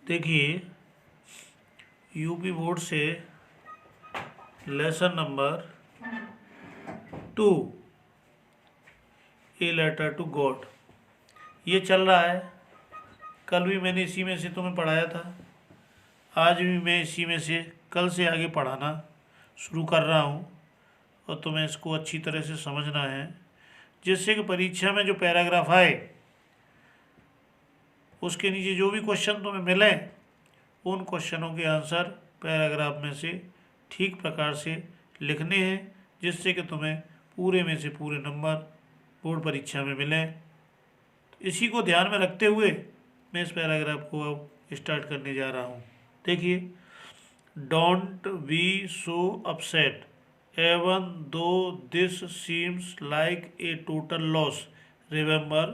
देखिए, UP board से lesson number 2, a letter to God, ये चल रहा है। कल भी मैंने इसी में से तुम्हें पढ़ाया था, आज भी मैं इसी में से कल से आगे पढ़ाना शुरू कर रहा हूँ और तुम्हें इसको अच्छी तरह से समझना है, जिससे कि परीक्षा में जो पैराग्राफ आए उसके नीचे जो भी क्वेश्चन तुम्हें मिले उन क्वेश्चनों के आंसर पैराग्राफ में से ठीक प्रकार से लिखने हैं, जिससे कि तुम्हें पूरे में से पूरे नंबर बोर्ड परीक्षा में मिलें। तो इसी को ध्यान में रखते हुए मैं इस पैराग्राफ को अब स्टार्ट करने जा रहा हूँ। देखिए, don't be so upset even though this seems like a total loss, remember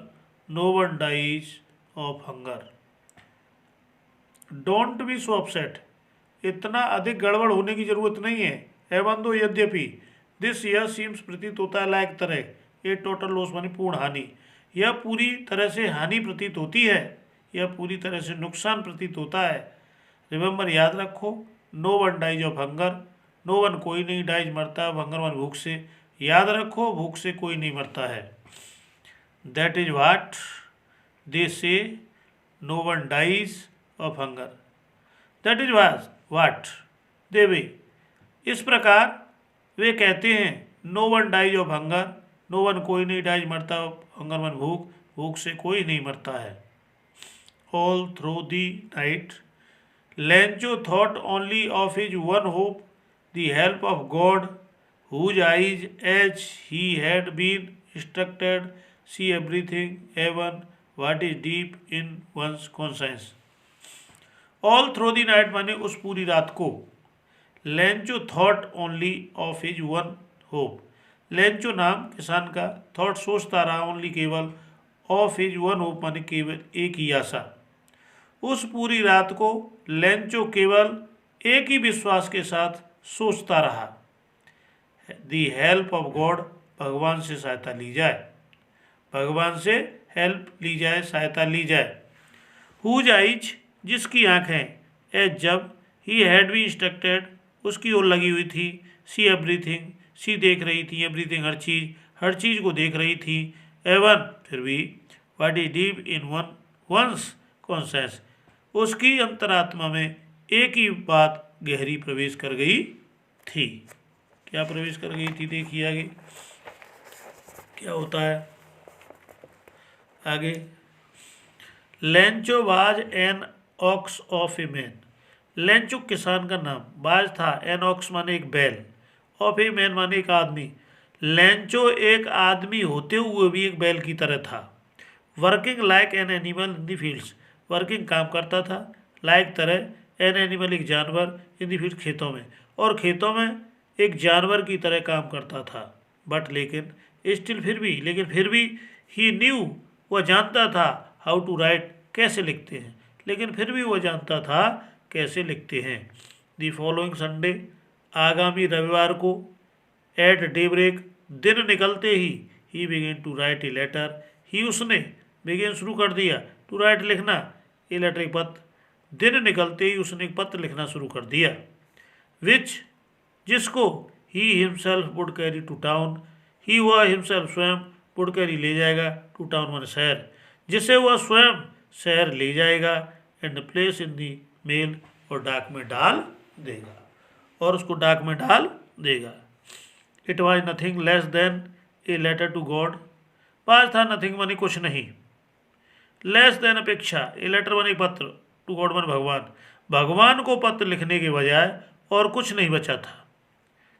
no one dies of hunger. Don't be so upset, इतना अधिक गड़बड़ होने की जरूरत नहीं है। एवन दो, यद्यपि, दिस यह सीम्स, प्रतीत होता है, लायक तरह, ये टोटल लॉस मानी पूर्ण हानि, यह पूरी तरह से हानि प्रतीत होती है, यह पूरी तरह से नुकसान प्रतीत होता है। रिमेंबर, याद रखो, no one dies of hunger, no one कोई नहीं, डाइज मरता है, हंगर वन भूख से, याद रखो भूख से कोई नहीं मरता है। That is what they say, no one dies of hunger, that is what they way, इस प्रकार वे कहते हैं, no one dies of hunger, no one कोई नहीं, डाइज मरता, हंगर वन भूख, भूख से कोई नहीं मरता है। All through the night Lencho thought only of his one hope, the help of God, whose eyes, as he had been instructed, see everything, even what is deep in one's conscience. All through the night माने उस पूरी रात को, Lencho thought only of his one hope, Lencho नाम किसान का, thought सोचता रहा, ओनली केवल, ऑफ हिज वन होप माने केवल एक ही आशा, उस पूरी रात को लेंचो केवल एक ही विश्वास के साथ सोचता रहा, दी हेल्प ऑफ गॉड, भगवान से सहायता ली जाए, भगवान से हेल्प ली जाए, सहायता ली जाए। हुज आइज, जिसकी आँखें, एज जब, ही हैड बी इंस्ट्रक्टेड, उसकी ओर लगी हुई थी, सी एवरीथिंग, सी देख रही थी, एवरीथिंग हर चीज़ को देख रही थी, एवन फिर भी, what is deep in one's conscious, उसकी अंतरात्मा में एक ही बात गहरी प्रवेश कर गई थी। क्या प्रवेश कर गई थी? देखिए आगे क्या होता है। आगे, Lencho was an ox of a man, Lencho किसान का नाम, बाज था, एन ऑक्स माने एक बैल, ऑफ ए मैन माने एक आदमी, लेंचो एक आदमी होते हुए भी एक बैल की तरह था। Working like an animal in the fields, working काम करता था, लाइक तरह, एन एनिमल एक जानवर, इन द फील्ड खेतों में, और खेतों में एक जानवर की तरह काम करता था। बट लेकिन, स्टिल फिर भी, ही न्यू, वह जानता था, हाउ टू राइट, कैसे लिखते हैं, लेकिन फिर भी वह जानता था कैसे लिखते हैं। दी फॉलोइंग संडे, आगामी रविवार को, एट डे ब्रेक, दिन निकलते ही began to write a letter, he उसने, बिगेन शुरू कर दिया, टू राइट लिखना, ए लेटर एक पत्र, दिन निकलते ही उसने एक पत्र लिखना शुरू कर दिया। विच, जिसको, he himself would carry to town, he वह हिमसेल्फ स्वयं, वुड कैरी ले जाएगा, टू टाउन माने शहर, जिसे वह स्वयं शहर ले जाएगा, and place in the mail, और डाक में डाल देगा, और उसको डाक में डाल देगा। It was nothing less than a letter to God, पास था, नथिंग माने कुछ नहीं, लेस देन अपेक्षा, ए लेटर माने पत्र, टू गॉड माने भगवान, भगवान को पत्र लिखने के बजाय और कुछ नहीं बचा था।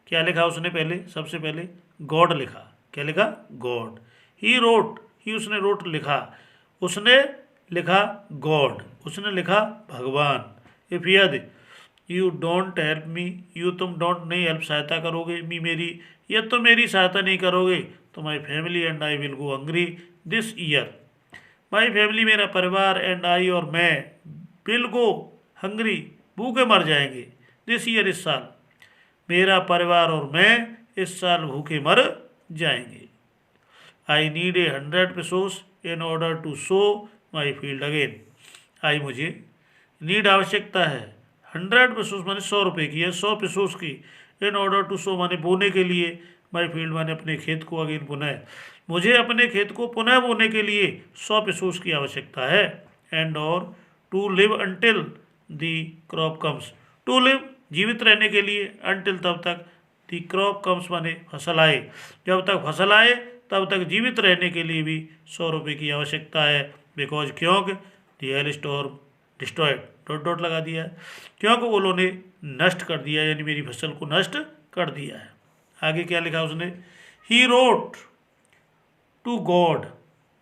क्या लिखा उसने? पहले, सबसे पहले गॉड लिखा। क्या लिखा? गॉड। ही रोट, ही उसने रोट लिखा, उसने लिखा गॉड, उसने लिखा भगवान। इफ यदि, you don't help me, you तुम डोंट नहीं हेल्प सहायता करोगे, मी मेरी, यदि तुम मेरी सहायता नहीं करोगे तो my family and I will go hungry this year, my family मेरा परिवार, एंड आई और मैं, विल गो हंग्री भूखे मर जाएंगे, दिस ईयर इस साल, मेरा परिवार और मैं इस साल भूखे मर जाएंगे। I need 100 pesos in order to sow my field again, I मुझे नीड आवश्यकता है। 100 pesos माने 100 रुपये की है, 100 pesos की। इन ऑर्डर टू सो माने बोने के लिए, माई फील्ड माने अपने खेत को, अगेन पुनः, मुझे अपने खेत को पुनः बोने के लिए 100 pesos की आवश्यकता है। एंड और to live until the crop comes, to live जीवित रहने के लिए, अंटिल तब तक, दी क्रॉप कम्स माने फसल आए, जब तक फसल आए तब तक जीवित रहने के लिए भी 100 रुपये की आवश्यकता है। बिकॉज क्योंकि the hailstorm destroyed, dot dot लगा दिया है, क्योंकि वो लोगों ने नष्ट कर दिया, यानी मेरी फसल को नष्ट कर दिया है। आगे क्या लिखा उसने, he wrote to God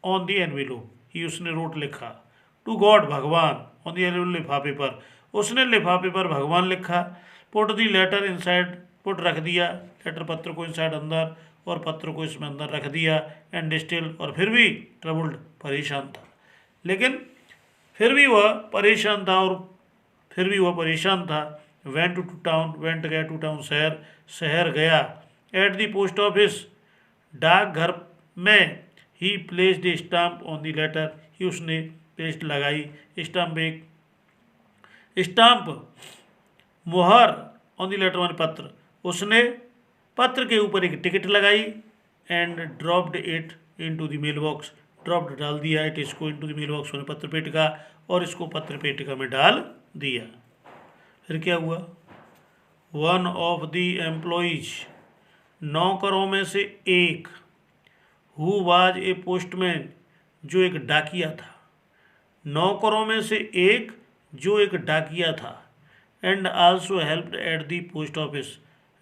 on the envelope, he उसने रोट लिखा, टू गॉड भगवान, ऑन दी एनवेलोप लिफाफे पर, उसने लिफाफे पर भगवान लिखा। Put the letter inside, put रख दिया, लेटर पत्र को इनसाइड अंदर, और पत्र को इसमें अंदर रख दिया। एंड स्टिल, और फिर भी ट्रबल्ड परेशान था, लेकिन फिर भी वह परेशान था, और फिर भी वह परेशान था। वेंट टू टाउन, वेंट गया, टू टाउन शहर, शहर गया। एट दी पोस्ट ऑफिस, डाकघर में, he placed a stamp on the letter, he उसने पेस्ट लगाई, स्टाम्प एक स्टाम्प मुहर, ऑन दी लेटर माने पत्र, उसने पत्र के ऊपर एक टिकट लगाई। And dropped it into the mail box, dropped डाल दिया, इट इसको इनटू द मेल बॉक्स मैंने पत्र पेटिका, और इसको पत्र पेटिका में डाल दिया। फिर क्या हुआ, वन ऑफ द एम्प्लॉइज, नौकरों में से एक, हु वाज ए पोस्टमैन, जो एक डाकिया था, नौकरों में से एक जो एक डाकिया था। And also helped eight the post office,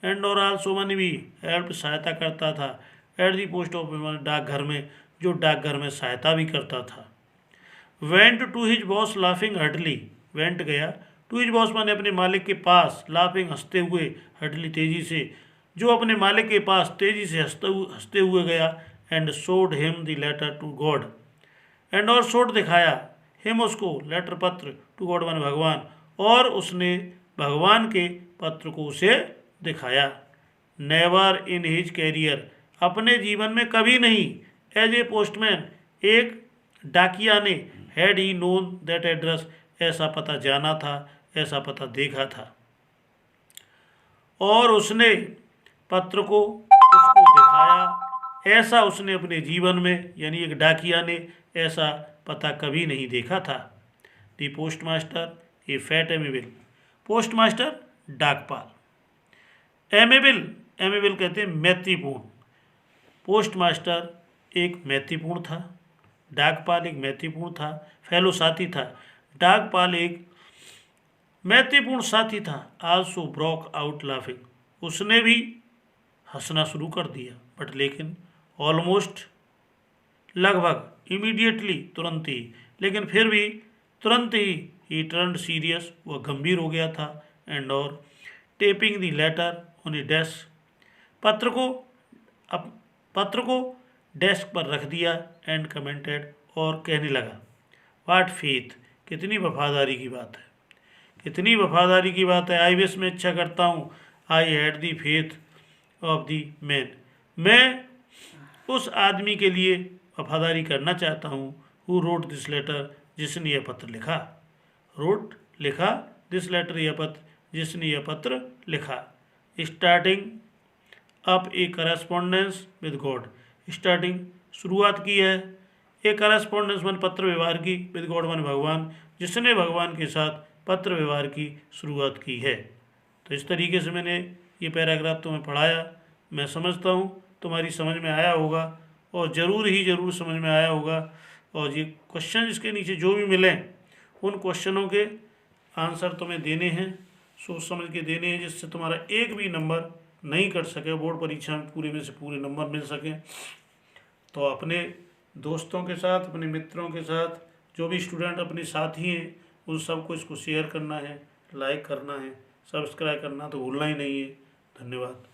and और आल्सो माने भी, हेल्प सहायता करता था, एट दी पोस्ट ऑफिस माने डाकघर में, जो डाकघर में सहायता भी करता था। Went to his boss laughing heartily, went गया, टू हिज बॉस माने अपने मालिक के पास, लाफिंग हंसते हुए, हर्टली तेजी से, जो अपने मालिक के पास तेजी से हंसते हुए गया। And showed him the letter to God, and और शोड दिखाया, हिम उसको, लेटर पत्र, टू गॉड माने भगवान, और उसने भगवान के पत्र को उसे दिखाया। नेवर इन हिज कैरियर, अपने जीवन में कभी नहीं, एज ए पोस्टमैन, एक डाकिया ने, had he known that address, ऐसा पता जाना था, ऐसा पता देखा था, और उसने पत्र को उसको दिखाया, ऐसा उसने अपने जीवन में, यानी एक डाकिया ने ऐसा पता कभी नहीं देखा था। दी पोस्ट मास्टर ए fat amiable, post master डाकपाल, amiable, amiable कहते हैं मैत्रीपूर्ण, पोस्ट मास्टर एक मैत्रीपूर्ण था, डाकपाल एक मैत्रीपूर्ण था, फेलो साथी था, डाकपाल एक मैत्रीपूर्ण साथी था। आल्सो ब्रोक आउट लाफिंग, उसने भी हंसना शुरू कर दिया, बट लेकिन, ऑलमोस्ट लगभग, इमीडिएटली तुरंत ही, लेकिन फिर भी तुरंत ही टर्न्ड सीरियस, वह गंभीर हो गया था। एंड और tapping the letter on a desk, पत्र को डेस्क पर रख दिया। एंड कमेंटेड, और कहने लगा, वाट फेथ, कितनी वफादारी की बात है, कितनी वफादारी की बात है। आई विश, मैं इच्छा करता हूँ, I had the faith of the man, मैं उस आदमी के लिए वफादारी करना चाहता हूँ। हु रोट दिस लेटर, जिसने यह पत्र लिखा, रोट लिखा, दिस लेटर यह पत्र, जिसने यह पत्र लिखा। Starting up A correspondence with God, starting शुरुआत की है, ए करस्पॉन्डेंस मन पत्र व्यवहार की, विद गॉड मन भगवान, जिसने भगवान के साथ पत्र व्यवहार की शुरुआत की है। तो इस तरीके से मैंने ये पैराग्राफ तुम्हें पढ़ाया। मैं समझता हूँ तुम्हारी समझ में आया होगा, और ज़रूर समझ में आया होगा। और ये क्वेश्चन इसके नीचे जो भी मिलें, उन क्वेश्चनों के आंसर तुम्हें देने हैं, सोच समझ के देने हैं, जिससे तुम्हारा एक भी नंबर नहीं कट सके, बोर्ड परीक्षा में पूरे में से पूरे नंबर मिल सकें। तो अपने दोस्तों के साथ, अपने मित्रों के साथ, जो भी स्टूडेंट अपने साथी हैं, उन सबको इसको शेयर करना है, लाइक करना है, सब्सक्राइब करना तो भूलना ही नहीं है। धन्यवाद।